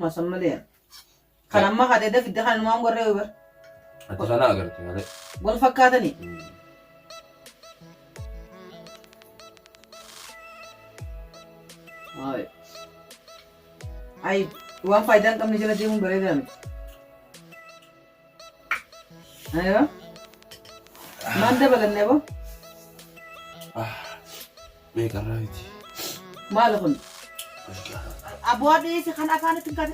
ما سملين خلنا ما خدي ده في الدخان ما مقرر يبر أتخانق أقرأ هذا قول فكاتني هاي وان فايدان كم نجلا ديهم بريدان أيوة ما أنت بلن نبو بيك الرايتي ما لكم أبو أبي سخان أفاني تنكر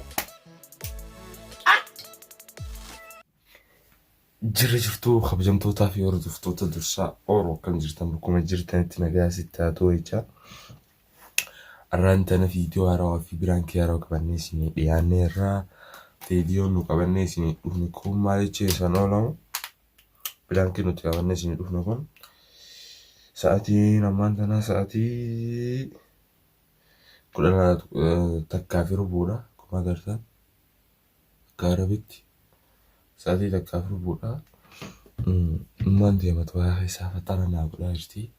جرى جرتو خبجمتو تافي وردفتو تدرسا أورو كم جرتن بكم جرتن تنجاسي تاتويتا الرانتنا فيديو أراو في برانكي أراو كبرنيسيني يعني را فيديو نو كبرنيسيني نكون مالي تشيسان أولو برانكي نو كبرنيسيني نكون ساعتي نمانتنا ساعتي كلنا تكافر بودا كما قلت كاربتي ساعتي تكافر بودا مان دي متواحي سافتنا ناقولا جرتي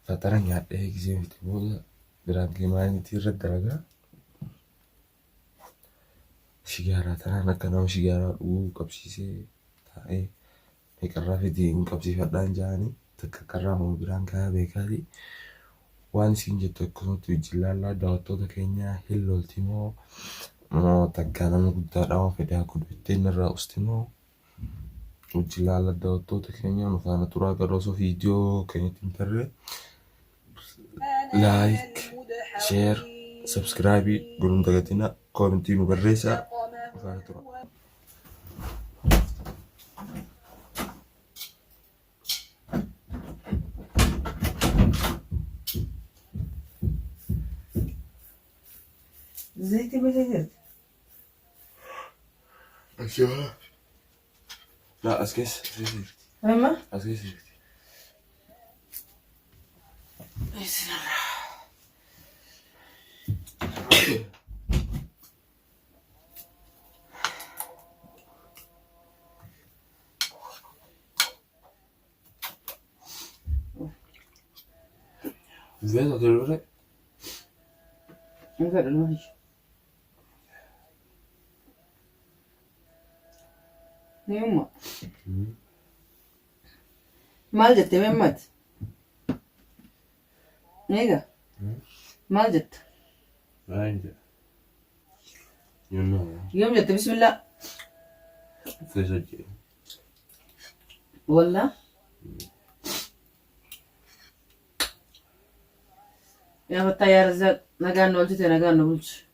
فترة نيادة هيكزي في تبودا برانكي ماني تيرد درجة شجارة ترى أنا كناو شجارة وكبسيسي تاي هيكرا في دين كبسي فردان جاني تككرا مو برانكا بيكادي وان سينجي تكسو تجلالا دوتو تكينيا هلو التيمو مو تكانا مقدار أو فدا كدوتين الرا أستيمو وجلالا دوتو تكينيا نفانا ترا كروسو فيديو كيني تنتري لايك شير سبسكرايبي قولون دقاتنا كومنتينو بالريسة نفانا ترا زيتي بزيت أشياء لا أسكيس أما أسكيس زين هتقولي نقدر المهج يما مال جت ممت نيجا مال جت ما عندي يلا يوم جت بسم الله فسجل ولا يا بطيار زاد نقال نولتي نقال نقولش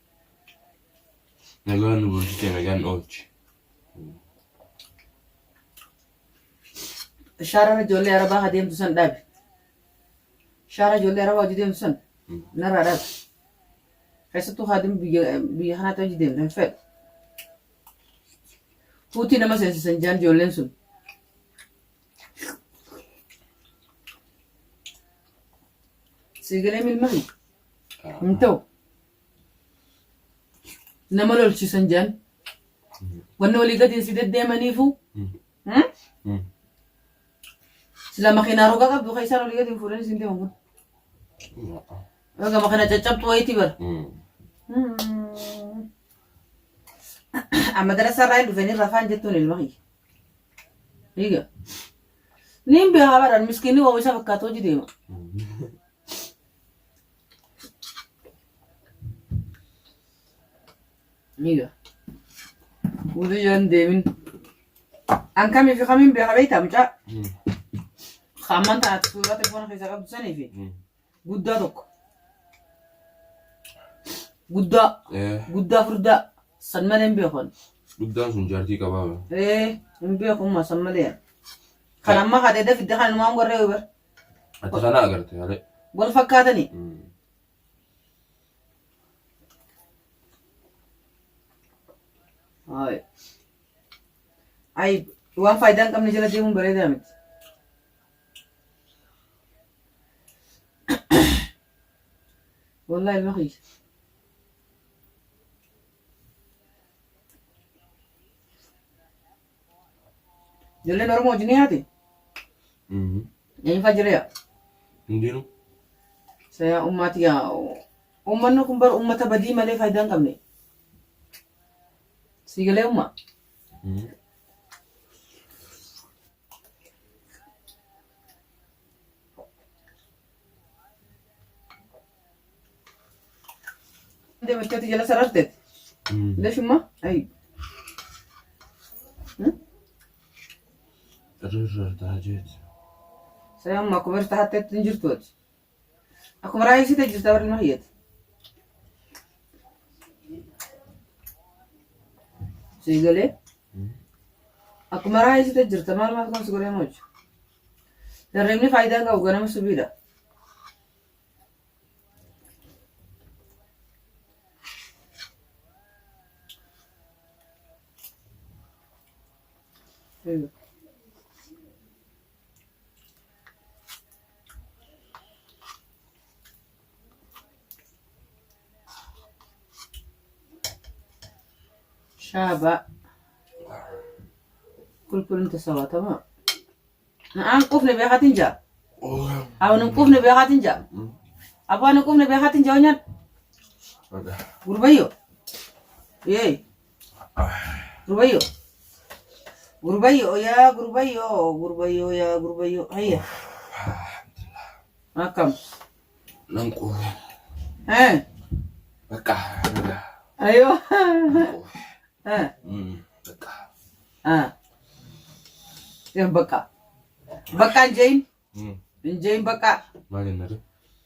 نقول نقولتي نقول نقولش شارع جولي أربعة هديم تسن دابي شارع جولي أربعة هديم تسن نرى داب حيث هادم بيهنا تجديم نفعل فوتي نما سنجان جولين سن سيقلي من المغي انتو نما لولشي سنجان ونولي قد يسيد ديما نيفو سلا مخينا روغا قبضو خيسان ولي قد يفولاني سنتي ممون روغا مخينا تجبت ويتي بر أما درسة رايد وفيني رفان جتون المغي ريغا نيم بيها بر المسكيني وويسا فكاتو جديما ريغا ودو جان ديمين أنكمي في خمين بيها بيتا مجا خامان تاعت سورة تلفون خيسا قبضو سنة في قدا دوك قدا فردا سنمالين بيخون قدام سنجارتي كبابا بيخون ما سنمالين خلنا ما خدي ده في الدخان ما مقرر يبر أتخانق أقرأ هذا قول فكاتني هاي وان فايدان كم نجلا ديهم بريدان والله المخيش جولي نورمو جنيهاتي يعني فجر يا ندينو saya umat ya umat no kumbar umat abadi male faidan kamne سيقلي أمه دي متكتي جلسة ردت ليش أمه؟ أي رجل تهجد سلام ما كبرت حتى تنجر توت أكو مرايا سيتا جرت أور المهيت سيقلي أكو مرايا سيتا جرت مال ما تكون سيقولي موج درمني فايدة قاو قنا مسوبيدا شابة كل انت سوا تمام نقفنا بيها تنجا أو نقفنا بيها تنجا أبغى نقفنا بيها تنجا ونيان غربيو ياي غربيو غربيو يا غربيو غربيو يا غربيو هيا ما كم ننقل ها بكا أيوه ها بكا يوم بكا بكا جين جين بكا ما لنا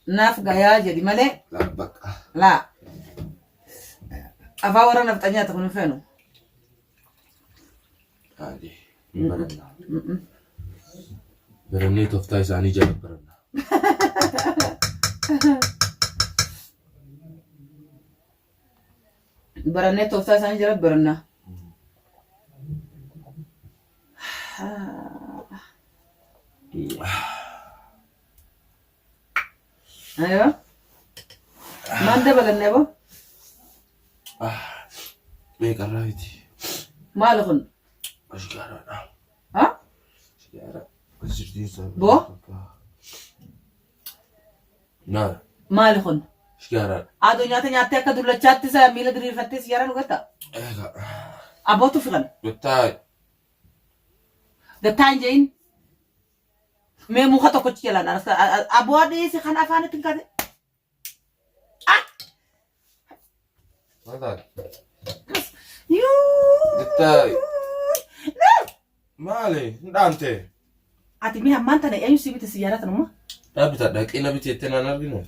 ناف غايا جدي مالي لا بكا لا أفاورا نفتنيا تكون فينو عادي برنا برني تفتاي ساني جاب برنا برني توفتا ساني جاب برنا أيوة ما أنت بلنا بو بيك الرايتي ما لخن أشجارنا ها شجارة أشجدي بو نعم ما لخن شجارة أدو نياتي كدولة شاتي سا ميلا دري فتي سيارة نقطة إيه أبو تفلن بتاعي دتان جين مي مو خطو كتشي لنا أبو أدي سخان أفاني تنكاد ماذا يو بتاعي مالي دانتي أتي ميها مانتنا أيو سيبت السيارة نما أبدا داك إنا بتيتنا نرجع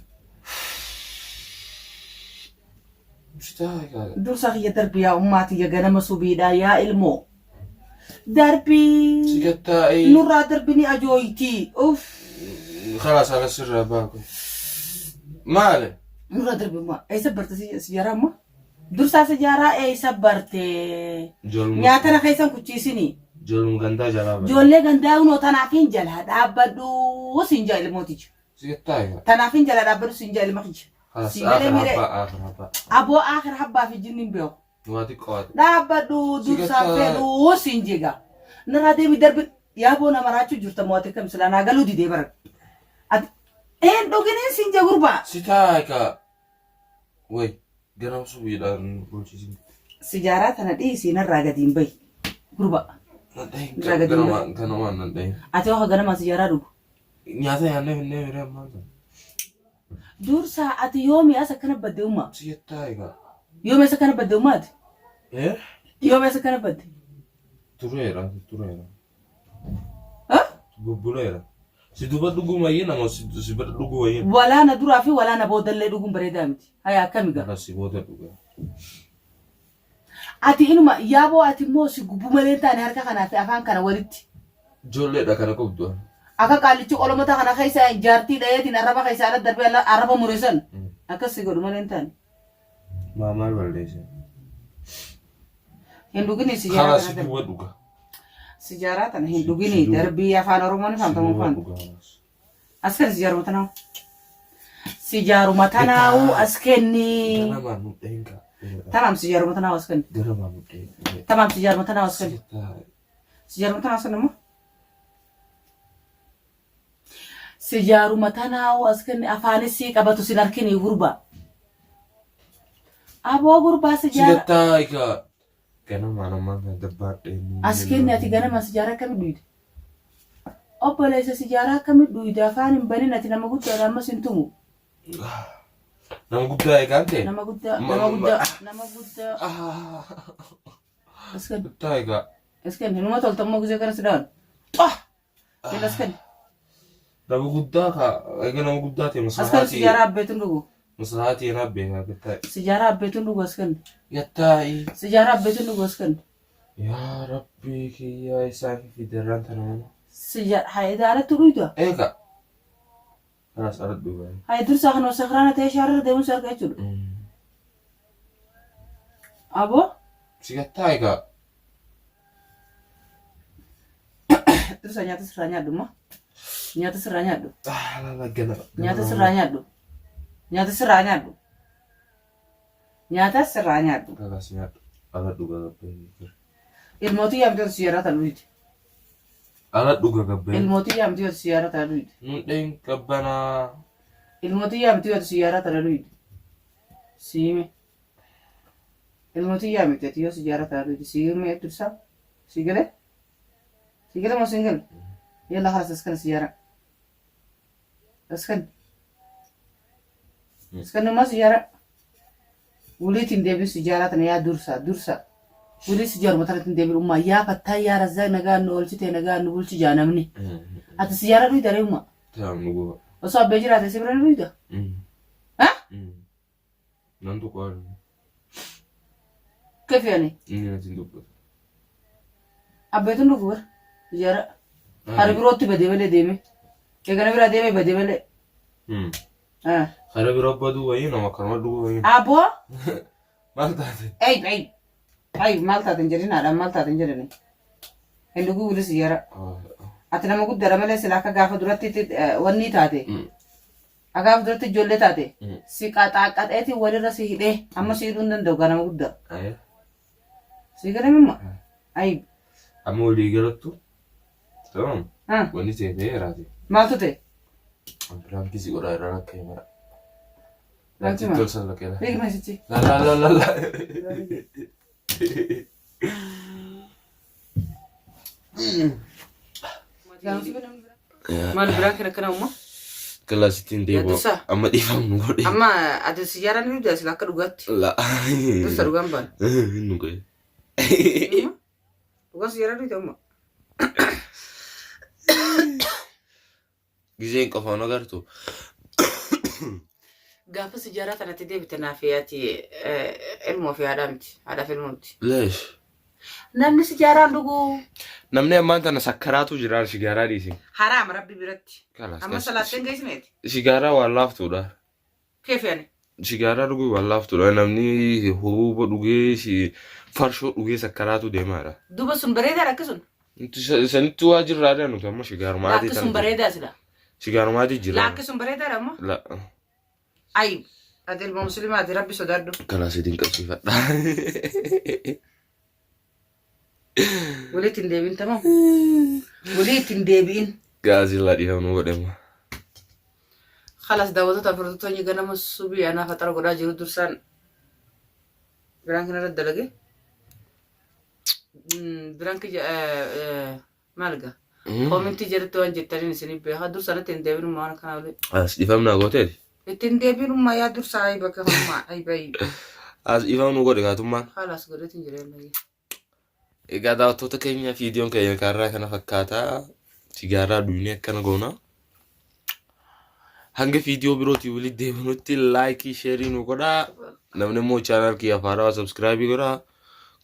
مش تاعي قال دور ساقي دربي يا أماتي يا جنما سوبيدا يا إلمو دربي سيجتاي نورا دربني أجويتي أوف خلاص على سر باكو مالي نورا دربي ما أي سبرت سيارة ما دور سيارة أي سبرت نياتنا خيسان كتشيسيني جول غندا جلابا جولة غندا ونو تنافين جلها دابدو سنجا الموتيج سيجتاي تنافين جلها دابدو سنجا المخيج خلاص آخر حبة أبو آخر حبة في جنين بيو نواتي قوات دابدو دور سافدو سنجيغا نرادي بدرب يا أبو نمراتو جرت مواتك مثلا ناقلو دي دي برك إيه دوغينين سنجا غربا سيتايكا وي جنام سوبيدان بولشيزين سيجارات أنا دي سينا راقدين بي غربا Ganamaan nandayin. Ati waa ganama siyaaraa dhugu. Nyaata yaannee finnee firee maanta. Dursa ati yoomi asa kana badde umma. Siyattaa egaa. Yoomi asa kana badde ummaati. Yoomi asa kana badde. Tureera. Ha? Bubbuleera. Si duba dhuguu mayyee nama si bada dhuguu wayyee. Walaana duraa fi walaana boodallee dhuguun bareedaa miti. Hayaa akkamigaa. Akka si booda dhugaa. Ati inuma yaaboo ati immoo si gubbuu malee taane harka kanaa fi afaan kana walitti. Ijoolleedha kana qabdu. Akka qaalichi qolomota kana keessa jaartii dhayeetiin arraba keessa ala darbee arraba murisan. Akkas si godhu malee taane. Maamaal balleessa. Hin dhugini sijaaraa Karaa kana. si duba dhuga. Sijaaraa tana hin dhugini darbii afaan Oromoon faamtamu faan. Askar sijaaruma tanaawu. Sijaaruma tanaawu askenni. Ganamaan mudheenka. Tamam sijaaruma tanaawu askenni. Ganamaan mudheenka. Tamam sijaaruma tanaawu askenni. Siyattaa. Sijaaruma tanaawu askenni immoo. Sijaaruma tanaawu askenni afaanis sii qabatu sin harkini gurba. Aboo gurbaa sijaara. Siyattaa egaa. Ganama namaan dabbaadhee. As kenni ati ganama sijaaraa akkamii dhuyde? Obboleessa sijaaraa akkamii dhuyde afaan hin banin ati nama guddaadha ammas hin tumu. Nama guddaa eegaan ta'e? Nama guddaa. As kenni. Guddaa eegaa. As kenni hinuma toltammoo gizee kana sidaan. Xaa! Jala as kenni. Nama guddaa egaa nama guddaa ta'e As kenni sijaaraa abbeetuun dhugu. Maslahaatii yana beekaa gattaa'i. Sijaaraa abbeetuun dhugu as kenni. Gattaa'i. Sijaaraa abbeetuun dhugu as kenni. Yaa Rabbii kiyyaa isaan fiderraan tana mana. Sijaaraa haayidaaratti dhuyda. Eega. Kanas ala dhugaa. Hayi dursaa kan sakrana ta'e shaarra deemuun si argaa jechuudha. Aboo? Si gattaa egaa. Dursa nyaata sirraa nyaadhu ma? Nyaata sirraa nyaadhu. Laggana. Nyaata sirraa nyaadhu. Nyaata sirraa nyaadhu. Nyaata sirraa nyaadhu. Kanas nyaadhu. Ala dhugaa gabbee. Ilmootii yaamtee siyaara taluuti. Ala dhugaa gabbee. Ilmootii yaamtee siyaara taluuti. Nundheen qabbanaa. Ilmootii yaamtee siyaara taluuti. Siime. Ilmootii yaamtee siyaara taluuti. Siime dursa. Sigale? Sigale moo singale? Yalla haras askan siyaara. Askan. Askan ma siyaara. Wuliitiin deebiin siyaara tana yaa dursa. Wuli siyaara mataratiin deebiin ummaa yaa fattaa yaa razzaa nagaa nu oolchite nagaa nu bulchi jaanamni. Ati siyaara dhuyi daree ummaa. Taa'am nu goba. Osoo abbee jiraate si bira ni dhuyda? Ha? Nan tuqaa. Keef yaani? Inni natti hin dubbatu. Abbeetuun dhugu bara siyaara. Hari birootti badee malee deeme. Eegana biraa deeme badee malee. Hara biroo baduu wayii nama kanuma dhuguu wayii. Aboo? Maal taate? Ay maal taateen jedhin haadhaan maal taateen jedhani. Hin dhuguu wuli siyaara. Ati nama guddaadha malee sila akka gaafa duratti wanni taate. Gaafa duratti ijoollee taate. Si qaxaaqqaxeeti walirra si hidhee amma si hidhuu hin danda'u gaa nama guddaa. Si galamimma? Ay. Amma walii galattu. Tamam. Wanni ta'e raate. Maaltu ta'e? Biraanki si godhaa irraa akka himara. Biraanki maal? Tolsa laqqeera. Beekna sichi. La. Maal biraan kan akkana umma? Kilaasitiin deebi'u. Amma dhiifamu godhe. Amma ati siyaara ni dhugda sila akka dhugaatti. La. Dursa dhugaan baana. Nu goye. Dhugaan siyaara dhugda umma. Gizeen qofaan agartu. Gaafa siyaara kanatti deebite naaf yaati ilmoo fi haadhaa miti. Haadhaaf ilmoo miti. Leesh. Namni siyaaraan dhugu. Namni ammaan tana sakkaraatu jira sigaaraa dhiisi. Haraam rabbi biratti. Amma salaatteen geessineeti. Sigaaraa waan laaftuudha. Keef yaani? Sigaaraa dhuguu waan laaftuudha. Namni huuba dhugee farshoo dhugee sakkaraatu deemaadha. Duuba sun bareedaadha akkasuma. Sanitti waa jirraadha nuti amma sigaarumaati. Akkasuma bareedaa sila. Sigaarumaati jira. Akkasuma bareedaadha amma? La. Ay, ati ilma musliimaati rabbi sodaadhu. Kanaa sidiin qabsiifadha. Walitti hin deebiin tamam. Walitti hin deebiin. Gaazii laa dhiifamnu godhama. Khalas daawwattoota furdatoonni ganama subii anaaf haxara godhaa jiru dursaan biraan kanarra dalage. Biraan maal gaa? Koomintii jedhatti waan jettaniin isinii beekaa dursaanatti hin deebiin waan kanaa olee. As dhiifamnaa gooteeti. Ittiin deebiin ummaa yaa dursaa ayi bakka hummaa ayi bayi. As dhiifamnu godhe gaatummaan. Khalas godheetiin jireenya. Egaa daawwattoota keenya viidiyoon keenya kanarraa kana fakkaataa sigaaraa dhuunee akkana goona. Hanga viidiyoo birootii walitti deebinutti laayikii sheerii nu godhaa. Namni immoo chaanal kiyya afaaraa sabskiraabii godhaa.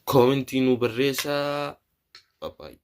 Koomentii nu barreessaa. Bye bye.